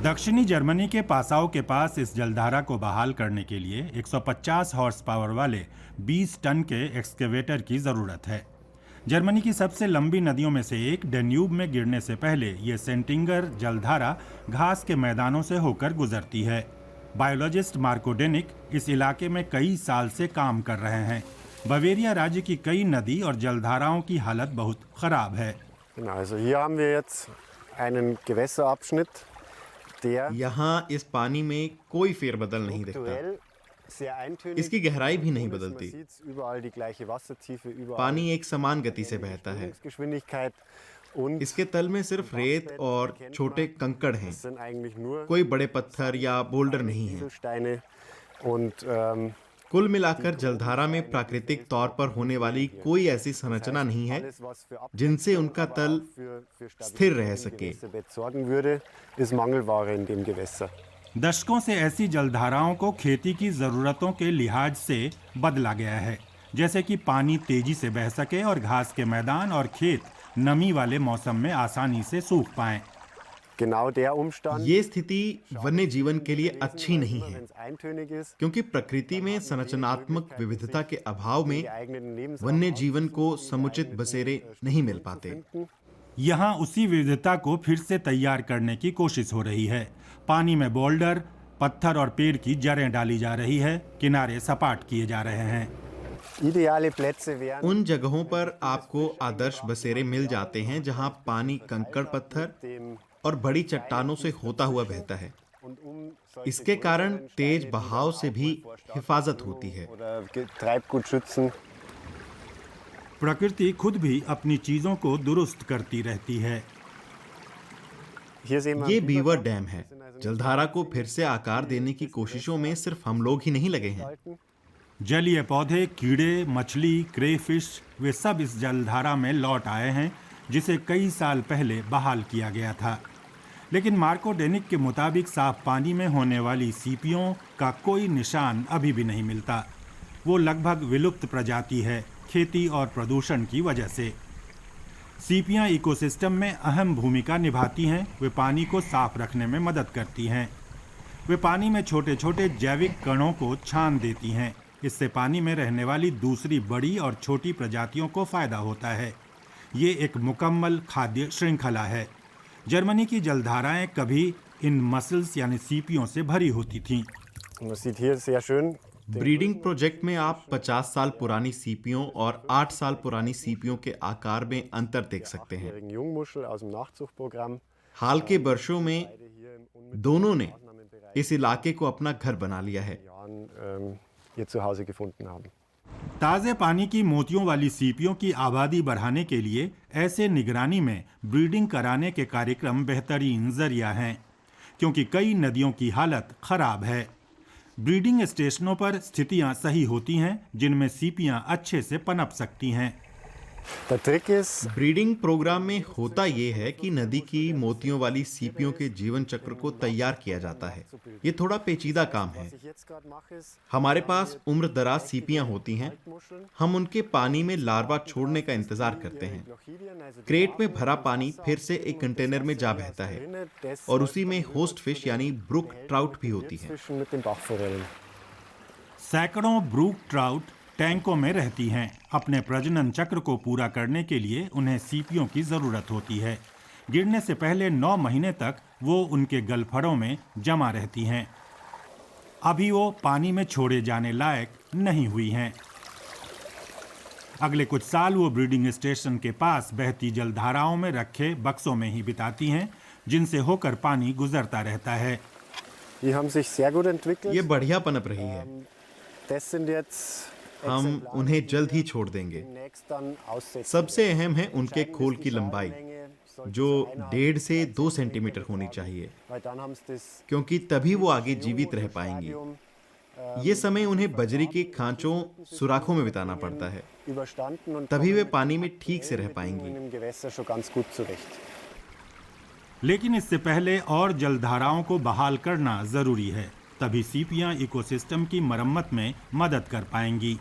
दक्षिणी जर्मनी के पासाओ के पास इस जलधारा को बहाल करने के लिए 150 हॉर्स पावर वाले 20 टन के एक्सकेवेटर की ज़रूरत है। जर्मनी की सबसे लंबी नदियों में से एक डेन्यूब में गिरने से पहले ये सेंटिंगर जलधारा घास के मैदानों से होकर गुजरती है। बायोलॉजिस्ट मार्को डेनिक इस इलाके में कई साल से काम कर रहे हैं। बवेरिया राज्य की कई नदी और जलधाराओं की हालत बहुत खराब है। यहाँ इस पानी में कोई फेरबदल नहीं दिखता। इसकी गहराई भी नहीं बदलती। पानी एक समान गति से बहता है। इसके तल में सिर्फ रेत और छोटे कंकड़ हैं। कोई बड़े पत्थर या बोल्डर नहीं है। कुल मिलाकर जलधारा में प्राकृतिक तौर पर होने वाली कोई ऐसी संरचना नहीं है जिनसे उनका तल स्थिर रह सके। दशकों से ऐसी जलधाराओं को खेती की जरूरतों के लिहाज से बदला गया है, जैसे कि पानी तेजी से बह सके और घास के मैदान और खेत नमी वाले मौसम में आसानी से सूख पाएं। ये स्थिति वन्य जीवन के लिए अच्छी नहीं है, क्योंकि प्रकृति में संरचनात्मक विविधता के अभाव में वन्य जीवन को समुचित बसेरे नहीं मिल पाते। यहाँ उसी विविधता को फिर से तैयार करने की कोशिश हो रही है। पानी में बोल्डर, पत्थर और पेड़ की जड़ें डाली जा रही है, किनारे सपाट किए जा रहे हैं। उन जगहों पर आपको आदर्श बसेरे मिल जाते हैं जहाँ पानी कंकड़ पत्थर और बड़ी चट्टानों से होता हुआ बहता है। इसके कारण तेज बहाव से भी हिफाजत होती है। प्रकृति खुद भी अपनी चीजों को दुरुस्त करती रहती है। ये बीवर डैम है। जलधारा को फिर से आकार देने की कोशिशों में सिर्फ हम लोग ही नहीं लगे हैं। जलीय पौधे, कीड़े, मछली, क्रेफिश, वे सब इस जलधारा में लौट आए हैं, जिसे कई साल पहले बहाल किया गया था। लेकिन मार्को डेनिक के मुताबिक साफ पानी में होने वाली सीपियों का कोई निशान अभी भी नहीं मिलता। वो लगभग विलुप्त प्रजाति है, खेती और प्रदूषण की वजह से। सीपियां इकोसिस्टम में अहम भूमिका निभाती हैं। वे पानी को साफ रखने में मदद करती हैं। वे पानी में छोटे छोटे जैविक कणों को छान देती हैं। इससे पानी में रहने वाली दूसरी बड़ी और छोटी प्रजातियों को फायदा होता है। ये एक मुकम्मल खाद्य श्रृंखला है। जर्मनी की जलधाराएं कभी इन मसल्स यानी सीपियों से भरी होती थीं। ब्रीडिंग प्रोजेक्ट में आप 50 साल पुरानी सीपियों और 8 साल पुरानी सीपियों के आकार में अंतर देख सकते हैं। हाल के वर्षों में दोनों ने इस इलाके को अपना घर बना लिया है। ताज़े पानी की मोतियों वाली सीपियों की आबादी बढ़ाने के लिए ऐसे निगरानी में ब्रीडिंग कराने के कार्यक्रम बेहतरीन जरिया हैं, क्योंकि कई नदियों की हालत खराब है। ब्रीडिंग स्टेशनों पर स्थितियां सही होती हैं जिनमें सीपियां अच्छे से पनप सकती हैं। ब्रीडिंग प्रोग्राम में होता यह है कि नदी की मोतियों वाली सीपियों के जीवन चक्र को तैयार किया जाता है। ये थोड़ा पेचीदा काम है। हमारे पास उम्र दराज सीपियां होती हैं। हम उनके पानी में लार्वा छोड़ने का इंतजार करते हैं। क्रेट में भरा पानी फिर से एक कंटेनर में जा बहता है और उसी में होस्ट फिश यानी ब्रूक ट्राउट भी होती है। सैकड़ों ब्रूक ट्राउट टैंकों में रहती हैं। अपने प्रजनन चक्र को पूरा करने के लिए उन्हें सीपियों की ज़रूरत होती है। गिरने से पहले 9 महीने तक वो उनके गलफड़ों में जमा रहती हैं। अभी वो पानी में छोड़े जाने लायक नहीं हुई हैं। अगले कुछ साल वो ब्रीडिंग स्टेशन के पास बहती जलधाराओं में रखे बक्सों में ही बिताती हैं, जिनसे होकर पानी गुजरता रहता है। ये बढ़िया पनप रही है। हम उन्हें जल्द ही छोड़ देंगे। सबसे अहम है उनके खोल की लंबाई, जो 1.5 से 2 सेंटीमीटर होनी चाहिए, क्योंकि तभी वो आगे जीवित रह पाएंगी। ये समय उन्हें बजरी के खांचों, सुराखों में बिताना पड़ता है, तभी वे पानी में ठीक से रह पाएंगी। लेकिन इससे पहले और जलधाराओं को बहाल करना जरूरी है, तभी सीपियां इकोसिस्टम की मरम्मत में मदद कर पाएंगी।